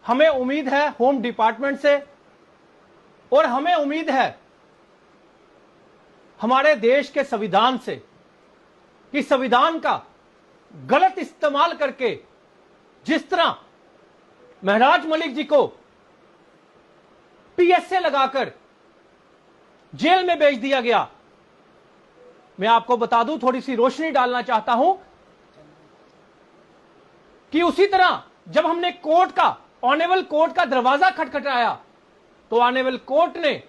हमें उम्मीद है होम डिपार्टमेंट से, और हमें उम्मीद है हमारे देश के संविधान से कि संविधान का गलत इस्तेमाल करके जिस तरह महराज मलिक जी को पीएसए लगाकर जेल में भेज दिया गया। मैं आपको बता दूं, थोड़ी सी रोशनी डालना चाहता हूं कि उसी तरह जब हमने कोर्ट का, ऑनेबल कोर्ट का दरवाजा खटखटाया तो ऑनेबल कोर्ट ने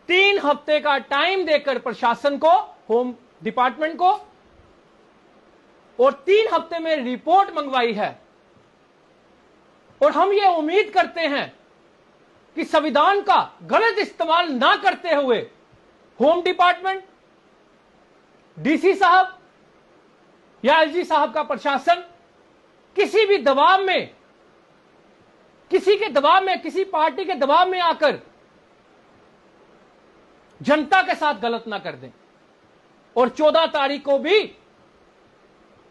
3 हफ्ते का टाइम देकर प्रशासन को, होम डिपार्टमेंट को, और 3 हफ्ते में रिपोर्ट मंगवाई है। और हम ये उम्मीद करते हैं कि संविधान का गलत इस्तेमाल ना करते हुए होम डिपार्टमेंट, डीसी साहब या एलजी साहब का प्रशासन किसी भी दबाव में, किसी के दबाव में, किसी पार्टी के दबाव में आकर जनता के साथ गलत ना कर दें और 14 तारीख को भी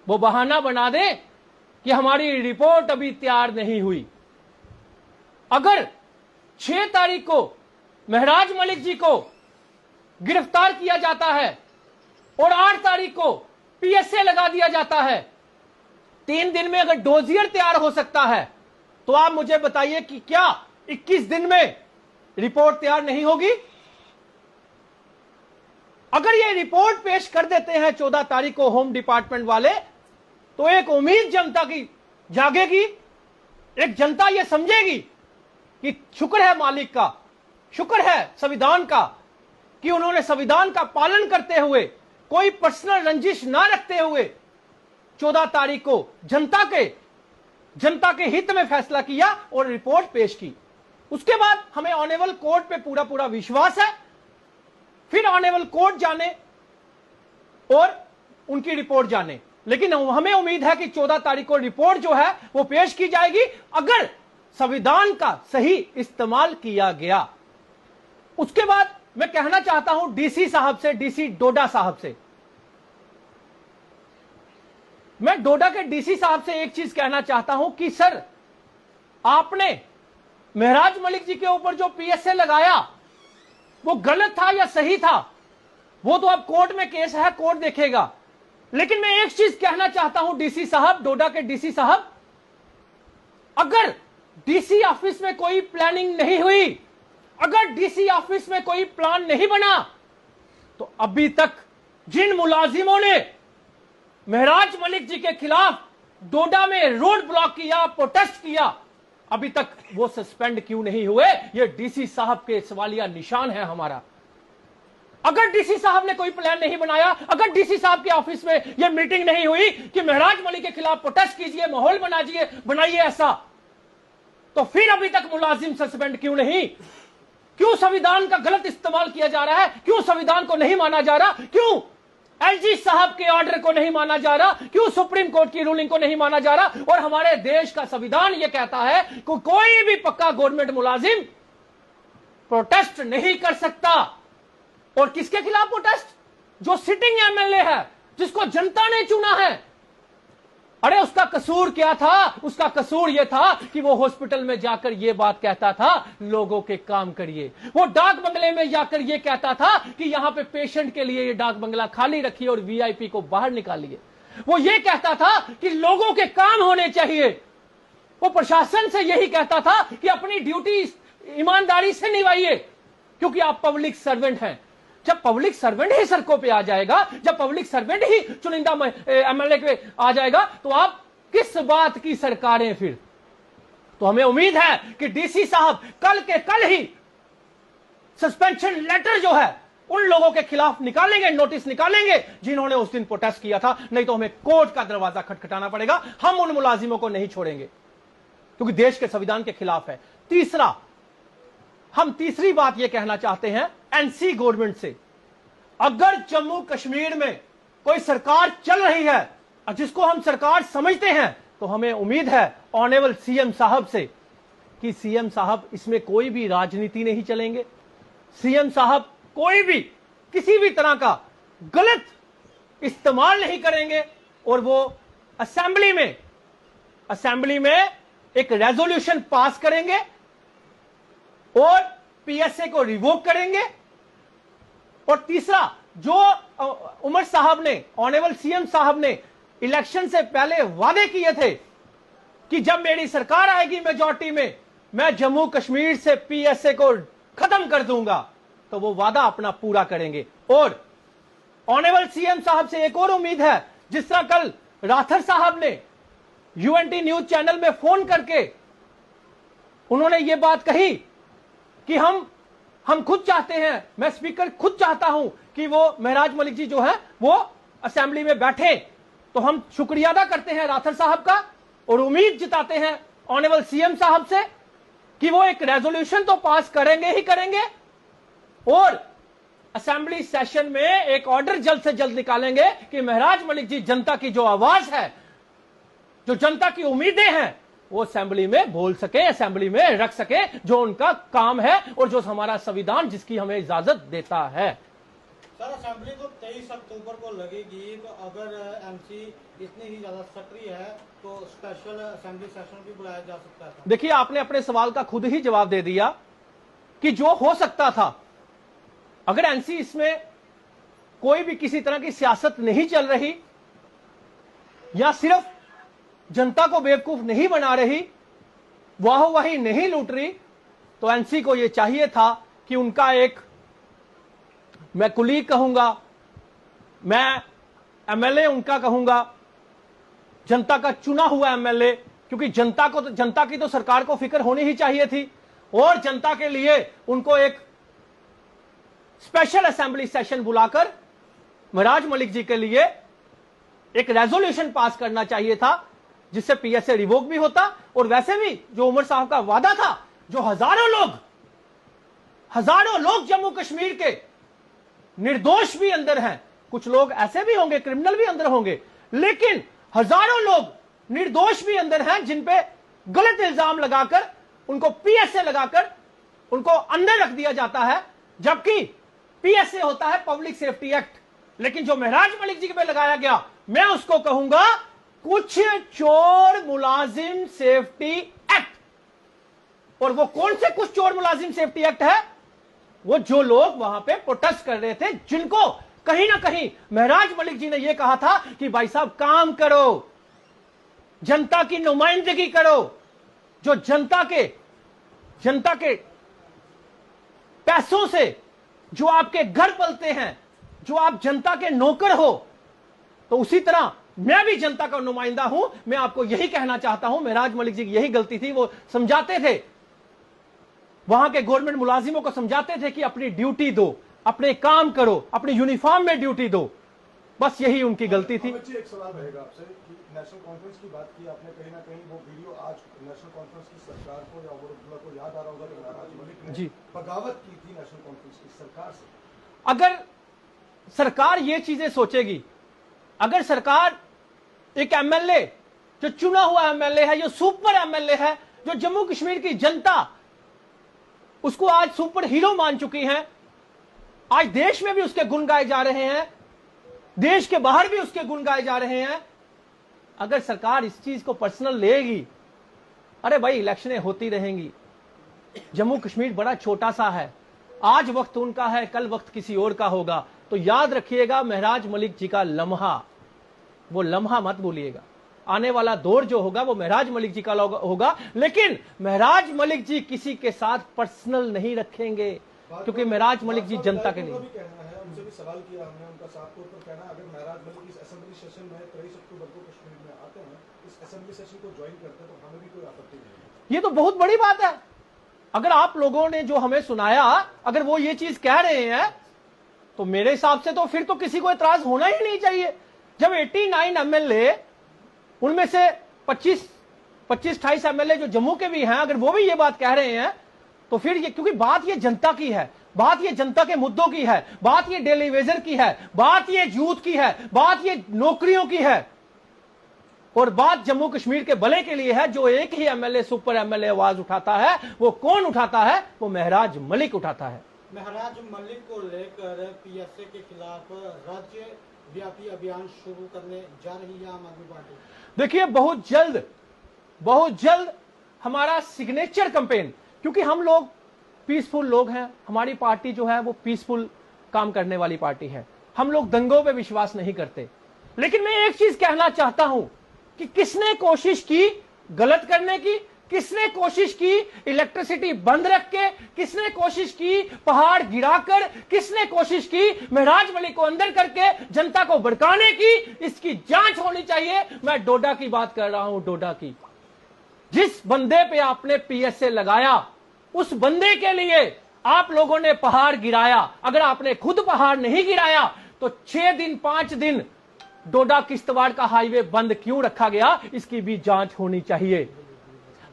वो बहाना बना दें कि हमारी रिपोर्ट अभी तैयार नहीं हुई। अगर 6 तारीख को महराज मलिक जी को गिरफ्तार किया जाता है और 8 तारीख को पीएसए लगा दिया जाता है, 3 दिन में अगर डोजियर तैयार हो सकता है, तो आप मुझे बताइए कि क्या 21 दिन में रिपोर्ट तैयार नहीं होगी? अगर ये रिपोर्ट पेश कर देते हैं 14 तारीख को होम डिपार्टमेंट वाले, तो एक उम्मीद जनता की जागेगी, एक जनता ये समझेगी कि शुक्र है मालिक का, शुक्र है संविधान का कि उन्होंने संविधान का पालन करते हुए, कोई पर्सनल रंजिश ना रखते हुए 14 तारीख को जनता के हित में फैसला किया और रिपोर्ट पेश की। उसके बाद हमें ऑनेबल कोर्ट पे पूरा पूरा विश्वास है। फिर ऑनेबल कोर्ट जाने और उनकी रिपोर्ट जाने, लेकिन हमें उम्मीद है कि 14 तारीख को रिपोर्ट जो है वो पेश की जाएगी अगर संविधान का सही इस्तेमाल किया गया। उसके बाद मैं कहना चाहता हूं डीसी साहब से, डीसी डोडा साहब से, मैं डोडा के डीसी साहब से एक चीज कहना चाहता हूं कि सर, आपने महराज मलिक जी के ऊपर जो पीएसए लगाया वो गलत था या सही था, वो तो अब कोर्ट में केस है, कोर्ट देखेगा। लेकिन मैं एक चीज कहना चाहता हूं डीसी साहब, डोडा के डीसी साहब, अगर डीसी ऑफिस में कोई प्लानिंग नहीं हुई, अगर डीसी ऑफिस में कोई प्लान नहीं बना, तो अभी तक जिन मुलाजिमों ने महराज मलिक जी के खिलाफ डोडा में रोड ब्लॉक किया, प्रोटेस्ट किया, अभी तक वो सस्पेंड क्यों नहीं हुए? ये डीसी साहब के सवालिया निशान है हमारा। अगर डीसी साहब ने कोई प्लान नहीं बनाया, अगर डीसी साहब के ऑफिस में ये मीटिंग नहीं हुई कि महराज मलिक के खिलाफ प्रोटेस्ट कीजिए, माहौल बनाइए ऐसा, तो फिर अभी तक मुलाजिम सस्पेंड क्यों नहीं? क्यों संविधान का गलत इस्तेमाल किया जा रहा है? क्यों संविधान को नहीं माना जा रहा? क्यों एलजी साहब के ऑर्डर को नहीं माना जा रहा? क्यों सुप्रीम कोर्ट की रूलिंग को नहीं माना जा रहा? और हमारे देश का संविधान यह कहता है कि कोई भी पक्का गवर्नमेंट मुलाजिम प्रोटेस्ट नहीं कर सकता। और किसके खिलाफ प्रोटेस्ट? जो सिटिंग एमएलए है, जिसको जनता ने चुना है। अरे उसका कसूर क्या था? उसका कसूर यह था कि वो हॉस्पिटल में जाकर यह बात कहता था, लोगों के काम करिए। वो डाक बंगले में जाकर यह कहता था कि यहां पे पेशेंट के लिए ये डाक बंगला खाली रखिए और वीआईपी को बाहर निकालिए। वो ये कहता था कि लोगों के काम होने चाहिए। वो प्रशासन से यही कहता था कि अपनी ड्यूटी ईमानदारी से निभाइए, क्योंकि आप पब्लिक सर्वेंट हैं। जब पब्लिक सर्वेंट ही सड़कों पे आ जाएगा, जब पब्लिक सर्वेंट ही चुनिंदा एमएलए पे आ जाएगा, तो आप किस बात की सरकारें फिर? तो हमें उम्मीद है कि डीसी साहब कल के कल ही सस्पेंशन लेटर जो है उन लोगों के खिलाफ निकालेंगे, नोटिस निकालेंगे जिन्होंने उस दिन प्रोटेस्ट किया था। नहीं तो हमें कोर्ट का दरवाजा खटखटाना पड़ेगा। हम उन मुलाजिमों को नहीं छोड़ेंगे क्योंकि देश के संविधान के खिलाफ है। तीसरा, हम तीसरी बात यह कहना चाहते हैं एनसी गवर्नमेंट से, अगर जम्मू कश्मीर में कोई सरकार चल रही है जिसको हम सरकार समझते हैं, तो हमें उम्मीद है ऑनेबल सीएम साहब से कि सीएम साहब इसमें कोई भी राजनीति नहीं चलेंगे। सीएम साहब कोई भी किसी भी तरह का गलत इस्तेमाल नहीं करेंगे और वो असेंबली में एक रेजोल्यूशन पास करेंगे और पीएसए को रिवोक करेंगे। और तीसरा, जो उमर साहब ने, ऑनरेबल सीएम साहब ने इलेक्शन से पहले वादे किए थे कि जब मेरी सरकार आएगी मेजॉरिटी में, मैं जम्मू कश्मीर से पीएसए को खत्म कर दूंगा, तो वो वादा अपना पूरा करेंगे। और ऑनरेबल सीएम साहब से एक और उम्मीद है, जिस तरह कल राठौर साहब ने यूएनटी न्यूज चैनल में फोन करके उन्होंने ये बात कही कि हम खुद चाहते हैं, मैं स्पीकर खुद चाहता हूं कि वो महराज मलिक जी जो है वो असेंबली में बैठे। तो हम शुक्रिया अदा करते हैं राठौर साहब का और उम्मीद जताते हैं ऑनरेबल सीएम साहब से कि वो एक रेजोल्यूशन तो पास करेंगे ही करेंगे और असेंबली सेशन में एक ऑर्डर जल्द से जल्द निकालेंगे कि महराज मलिक जी जनता की जो आवाज है, जो जनता की उम्मीदें हैं, वो असेंबली में बोल सके, असेंबली में रख सके, जो उनका काम है और जो हमारा संविधान जिसकी हमें इजाजत देता है। सर, असेंबली तो 23 अक्टूबर को लगेगी, तो अगर एमसी इतनी ही ज्यादा सक्रिय है तो स्पेशल असेंबली सेशन भी बुलाया जा सकता है। देखिए, आपने अपने सवाल का खुद ही जवाब दे दिया कि जो हो सकता था, अगर एनसी इसमें कोई भी किसी तरह की सियासत नहीं चल रही या सिर्फ जनता को बेवकूफ नहीं बना रही, वाहवाही नहीं लूट रही, तो एनसी को यह चाहिए था कि उनका एक, मैं कुलीग कहूंगा, मैं एमएलए उनका कहूंगा, जनता का चुना हुआ एमएलए, क्योंकि जनता की तो सरकार को फिक्र होनी ही चाहिए थी और जनता के लिए उनको एक स्पेशल असेंबली सेशन बुलाकर महराज मलिक जी के लिए एक रेजोल्यूशन पास करना चाहिए था, जिससे पीएसए रिवोक भी होता। और वैसे भी जो उमर साहब का वादा था, जो हजारों लोग जम्मू कश्मीर के निर्दोष भी अंदर हैं, कुछ लोग ऐसे भी होंगे, क्रिमिनल भी अंदर होंगे, लेकिन हजारों लोग निर्दोष भी अंदर हैं जिन पे गलत इल्जाम लगाकर उनको पीएसए लगाकर उनको अंदर रख दिया जाता है, जबकि पीएसए होता है पब्लिक सेफ्टी एक्ट। लेकिन जो महराज मलिक जी पे लगाया गया, मैं उसको कहूंगा कुछ चोर मुलाजिम सेफ्टी एक्ट। और वो कौन से कुछ चोर मुलाजिम सेफ्टी एक्ट है? वो जो लोग वहां पे प्रोटेस्ट कर रहे थे, जिनको कहीं ना कहीं महराज मलिक जी ने यह कहा था कि भाई साहब काम करो, जनता की नुमाइंदगी करो, जो जनता के पैसों से जो आपके घर पलते हैं, जो आप जनता के नौकर हो, तो उसी तरह मैं भी जनता का नुमाइंदा हूं। मैं आपको यही कहना चाहता हूं, महराज मलिक जी की यही गलती थी। वो समझाते थे, वहां के गवर्नमेंट मुलाजिमों को समझाते थे कि अपनी ड्यूटी दो, अपने काम करो, अपने यूनिफॉर्म में ड्यूटी दो, बस यही उनकी गलती थी। एक सवाल रहेगा आपसे कि नेशनल कॉन्फ्रेंस की बात की आपने, कहीं ना कहीं वो वीडियो आज नेशनल कॉन्फ्रेंस की सरकार को या अब्दुल्ला को याद आ रहा होगा कि महराज मलिक ने जी बगावत की थी नेशनल कॉन्फ्रेंस की सरकार से। अगर सरकार ये चीजें सोचेगी, अगर सरकार एक एमएलए, जो चुना हुआ एमएलए है, जो सुपर एमएलए है, जो जम्मू कश्मीर की जनता उसको आज सुपर हीरो मान चुकी है, आज देश में भी उसके गुण गाए जा रहे हैं, देश के बाहर भी उसके गुण गाए जा रहे हैं, अगर सरकार इस चीज को पर्सनल लेगी, अरे भाई इलेक्शनें होती रहेंगी, जम्मू कश्मीर बड़ा छोटा सा है, आज वक्त उनका है, कल वक्त किसी और का होगा। तो याद रखिएगा महराज मलिक जी का लम्हा, वो लम्हा मत भूलिएगा। आने वाला दौर जो होगा वो महराज मलिक जी का होगा, लेकिन महराज मलिक जी किसी के साथ पर्सनल नहीं रखेंगे, क्योंकि महराज मलिक जी जनता के लिए। उनसे भी सवाल किया हमने, उनका साफ तौर पर कहना, अगर महराज मलिक इस असेंबली सेशन में 23 अक्टूबर को कश्मीर में आते हैं, इस असेंबली सेशन को ज्वाइन करते हैं, तो हमें भी कोई आपत्ति नहीं है। ये तो बहुत बड़ी बात है। अगर आप लोगों ने जो हमें सुनाया, अगर वो ये चीज कह रहे हैं, तो मेरे हिसाब से तो फिर तो किसी को एतराज होना ही नहीं चाहिए। जब 89 एमएलए, उनमें से 25-28 एमएलए जो जम्मू के भी हैं, अगर वो भी ये बात कह रहे हैं, तो फिर ये, क्योंकि बात ये जनता की है, बात ये जनता के मुद्दों की है, बात ये डेली वेजर की है, बात ये यूथ की है, बात ये नौकरियों की है, और बात जम्मू कश्मीर के भले के लिए है। जो एक ही एमएलए, सुपर एमएलए आवाज उठाता है, वो कौन उठाता है? वो महराज मलिक उठाता है। महराज मलिक को लेकर पीएसए के खिलाफ राज्य व्यापी अभियान शुरू करने जा रही है आम आदमी पार्टी। देखिए, बहुत जल्द हमारा सिग्नेचर कैंपेन, क्योंकि हम लोग पीसफुल लोग हैं, हमारी पार्टी जो है वो पीसफुल काम करने वाली पार्टी है, हम लोग दंगों पे विश्वास नहीं करते। लेकिन मैं एक चीज कहना चाहता हूं कि किसने कोशिश की गलत करने की, किसने कोशिश की इलेक्ट्रिसिटी बंद रख के, किसने कोशिश की पहाड़ गिराकर, किसने कोशिश की महराज मलिक को अंदर करके जनता को भड़काने की, इसकी जांच होनी चाहिए। मैं डोडा की बात कर रहा हूं, डोडा की। जिस बंदे पे आपने पीएसए लगाया, उस बंदे के लिए आप लोगों ने पहाड़ गिराया। अगर आपने खुद पहाड़ नहीं गिराया तो 6 दिन 5 दिन डोडा किश्तवाड़ का हाईवे बंद क्यों रखा गया, इसकी भी जांच होनी चाहिए।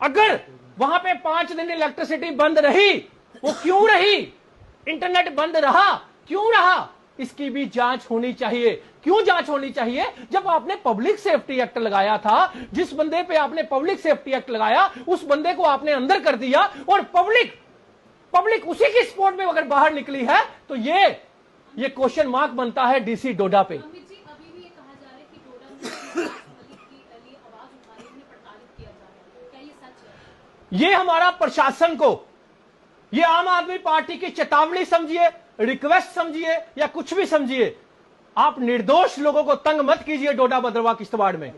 अगर वहां पे 5 दिन इलेक्ट्रिसिटी बंद रही, वो क्यों रही, इंटरनेट बंद रहा, क्यों रहा, इसकी भी जांच होनी चाहिए। क्यों जांच होनी चाहिए? जब आपने पब्लिक सेफ्टी एक्ट लगाया था, जिस बंदे पे आपने पब्लिक सेफ्टी एक्ट लगाया, उस बंदे को आपने अंदर कर दिया और पब्लिक उसी की सपोर्ट में अगर बाहर निकली है तो ये क्वेश्चन मार्क बनता है डीसी डोडा पे। अमित जी, अभी भी ये कहा जा रहा है कि डोडा में मलिक की लिए आवाज उठा रहे हैं, उन्हें प्रताड़ित किया जा रहा है, क्या ये सच है? ये हमारा प्रशासन को, ये आम आदमी पार्टी की चेतावनी समझिए, रिक्वेस्ट समझिए या कुछ भी समझिए, आप निर्दोष लोगों को तंग मत कीजिए। डोडा भद्रवाह किश्तवाड़ में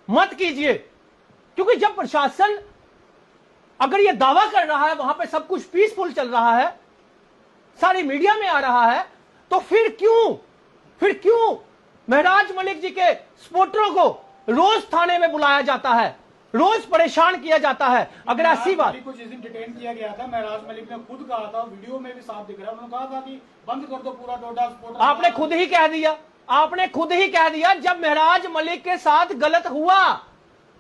मत कीजिए, क्योंकि जब प्रशासन अगर ये दावा कर रहा है वहां पे सब कुछ पीसफुल चल रहा है, सारी मीडिया में आ रहा है, तो फिर क्यों महराज मलिक जी के सपोर्टरों को रोज थाने में बुलाया जाता है, रोज परेशान किया जाता है? अगर ऐसी बात को जिस दिन डिटेन किया गया था, महराज मलिक ने खुद कहा था, वीडियो में भी साफ दिख रहा है, उन्होंने कहा था कि बंद कर दो पूरा डोडा स्पोर्ट। आपने खुद ही कह दिया जब महराज मलिक के साथ गलत हुआ।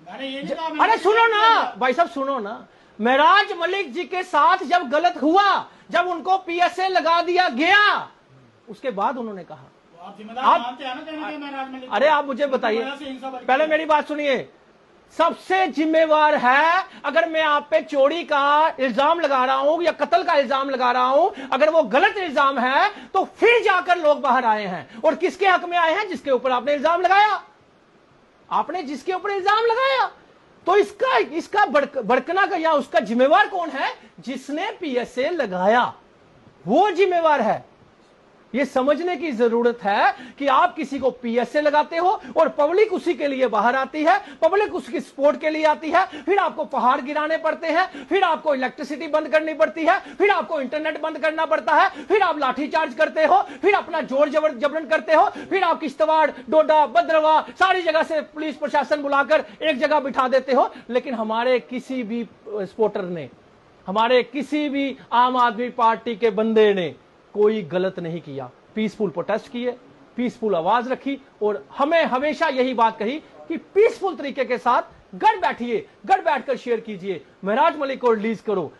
मैंने ये नहीं कहा। अरे सुनो ना भाई साहब, सुनो ना, महराज मलिक जी के साथ जब गलत हुआ, जब उनको पीएसए लगा दिया गया, उसके बाद उन्होंने कहा आप जिम्मेदार मानते हैं ना कहीं ना कहीं महराज मलिक को? अरे आप मुझे बताइए, पहले मेरी बात सुनिए। सबसे जिम्मेवार है, अगर मैं आप पे चोरी का इल्जाम लगा रहा हूं या कत्ल का इल्जाम लगा रहा हूं, अगर वो गलत इल्जाम है तो फिर जाकर लोग बाहर आए हैं। और किसके हक में आए हैं? जिसके ऊपर आपने इल्जाम लगाया। आपने जिसके ऊपर इल्जाम लगाया, तो इसका भड़कना का या उसका जिम्मेवार कौन है? जिसने पीएसए लगाया, वो जिम्मेवार है। ये समझने की जरूरत है कि आप किसी को पीएसए लगाते हो और पब्लिक उसी के लिए बाहर आती है, पब्लिक उसकी सपोर्ट के लिए आती है, फिर आपको पहाड़ गिराने पड़ते हैं, फिर आपको इलेक्ट्रिसिटी बंद करनी पड़ती है, फिर आपको इंटरनेट बंद करना पड़ता है, फिर आप लाठीचार्ज करते हो, फिर अपना जोर जबरन करते हो, फिर आप किश्तवाड़, डोडा, भद्रवाह सारी जगह से पुलिस प्रशासन बुलाकर एक जगह बिठा देते हो। लेकिन हमारे किसी भी सपोर्टर ने, हमारे किसी भी आम आदमी पार्टी के बंदे ने कोई गलत नहीं किया। पीसफुल प्रोटेस्ट किए, पीसफुल आवाज रखी और हमें हमेशा यही बात कही कि पीसफुल तरीके के साथ घर बैठिए, घर बैठकर शेयर कीजिए, महराज मलिक को रिलीज करो,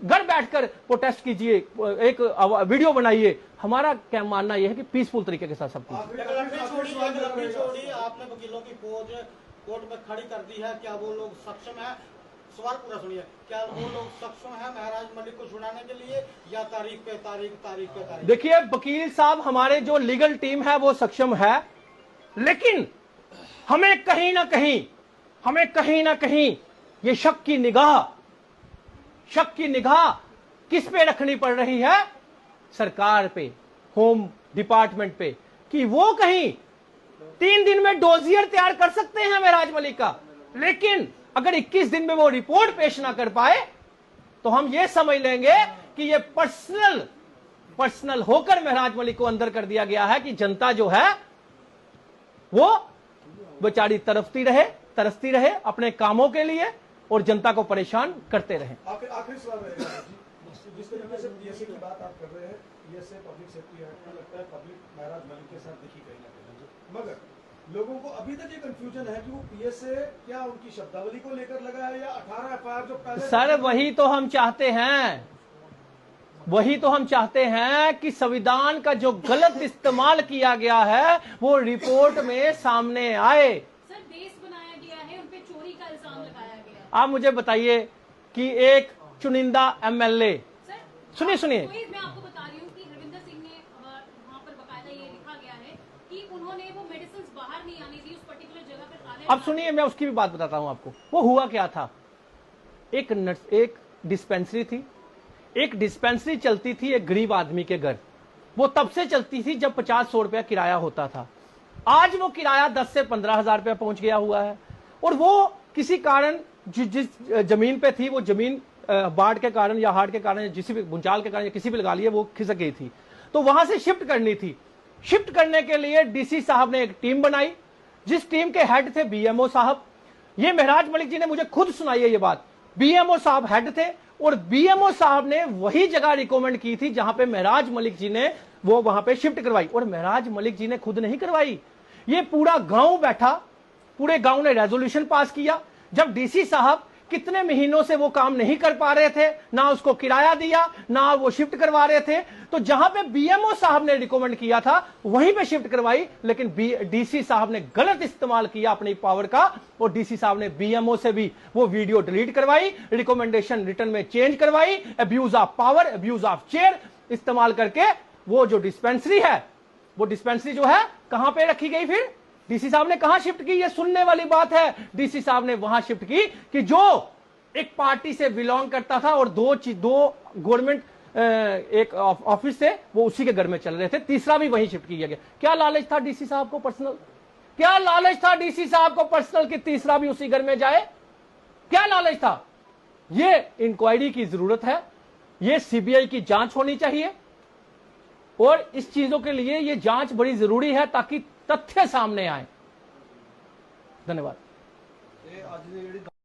घर बैठकर प्रोटेस्ट कीजिए, एक वीडियो बनाइए। हमारा क्या मानना यह है कि पीसफुल तरीके के साथ सब कुछ। आपने वकीलों की फौज कोर्ट में खड़ी कर दी है, क्या वो लोग सक्षम है? सवाल पूरा सुनिए, क्या वो लोग सक्षम है महराज मलिक को छुड़ाने के लिए, या तारीख पे तारीख? देखिए वकील साहब, हमारे जो लीगल टीम है वो सक्षम है, लेकिन हमें कहीं ना कहीं ये शक की निगाह किस पे रखनी पड़ रही है? सरकार पे, होम डिपार्टमेंट पे, कि वो कहीं 3 दिन में डोजियर तैयार कर सकते हैं महराज मलिक का, लेकिन अगर 21 दिन में वो रिपोर्ट पेश ना कर पाए तो हम ये समझ लेंगे कि ये पर्सनल होकर महराज मलिक को अंदर कर दिया गया है, कि जनता जो है वो बेचारी तरसती रहे अपने कामों के लिए और जनता को परेशान करते रहे। आखिरी सवाल रहेगा जी, जिस तरीके से पीएसए की बात आप कर रहे हैं, पीएसए पब्लिक सेफ्टी एक्ट में लगता है पब्लिक महराज मलिक के साथ दिखी कहीं ना कहीं, मगर लोगों को अभी तक ये कंफ्यूजन है कि वो पीएसए क्या उनकी शब्दावली को लेकर लगा है या 18 एफआईआर जो पहले। सर वही तो हम चाहते हैं कि संविधान का जो गलत इस्तेमाल किया गया है वो रिपोर्ट में सामने आए। सर बेस बनाया गया है, उन पे चोरी का इल्जाम लगाया गया है। आप मुझे बताइए कि एक चुनिंदा एमएलए, सुनिए मैं आपको बता रही हूँ कि हरविंदर सिंह ने वहाँ पर बकायदा ये लिखा गया है कि उन्होंने वो मेडिसिन बाहर नहीं आने दी, उस पर्टिकुलर जगह पर ताले। अब सुनिए, मैं उसकी भी बात बताता हूं आपको। वो हुआ क्या था, एक डिस्पेंसरी थी, एक डिस्पेंसरी चलती थी एक गरीब आदमी के घर। वो तब से चलती थी जब 50-100 रुपया किराया होता था। आज वो किराया 10 से 15,000 रुपया पहुंच गया हुआ है। और वो किसी कारण जिस जमीन पे थी, वो जमीन बाढ़ के कारण या हाड़ के कारण या किसी भी भूचाल के कारण या किसी भी लगा लिए वो खिसक गई थी, तो वहां से शिफ्ट करनी थी। शिफ्ट करने के लिए डीसी साहब ने एक टीम बनाई, जिस टीम के हेड थे बीएमओ साहब। ये महराज मलिक जी ने मुझे खुद सुनाई है ये बात। बीएमओ साहब हेड थे और बीएमओ साहब ने वही जगह रिकमेंड की थी जहां पे महराज मलिक जी ने वो वहां पे शिफ्ट करवाई। और महराज मलिक जी ने खुद नहीं करवाई, ये पूरा गांव बैठा, पूरे गांव ने रेजोल्यूशन पास किया। जब डीसी साहब कितने महीनों से वो काम नहीं कर पा रहे थे, ना उसको किराया दिया, ना वो शिफ्ट करवा रहे थे, तो जहां पे बीएमओ साहब ने रिकमेंड किया था वहीं पे शिफ्ट करवाई। लेकिन डीसी साहब ने गलत इस्तेमाल किया अपनी पावर का, और डीसी साहब ने बीएमओ से भी वो वीडियो डिलीट करवाई, रिकमेंडेशन रिटर्न में चेंज करवाई, abuse of power, abuse of chair इस्तेमाल करके वो जो डिस्पेंसरी है, वो डिस्पेंसरी जो है कहां पे रखी गई। फिर डीसी साहब ने कहां शिफ्ट की, ये सुनने वाली बात है। डीसी साहब ने वहां शिफ्ट की कि जो एक पार्टी से बिलोंग करता था और दो गवर्नमेंट एक ऑफिस से वो उसी के घर में चल रहे थे, तीसरा भी वहीं शिफ्ट किया गया। क्या लालच था डीसी साहब को पर्सनल, क्या लालच था डीसी साहब को पर्सनल कि तीसरा भी उसी घर में जाए? क्या लालच था? ये इंक्वायरी की जरूरत है, ये सीबीआई की जांच होनी चाहिए। और इस चीजों के लिए ये जांच बड़ी जरूरी है ताकि तथ्य सामने आए। धन्यवाद।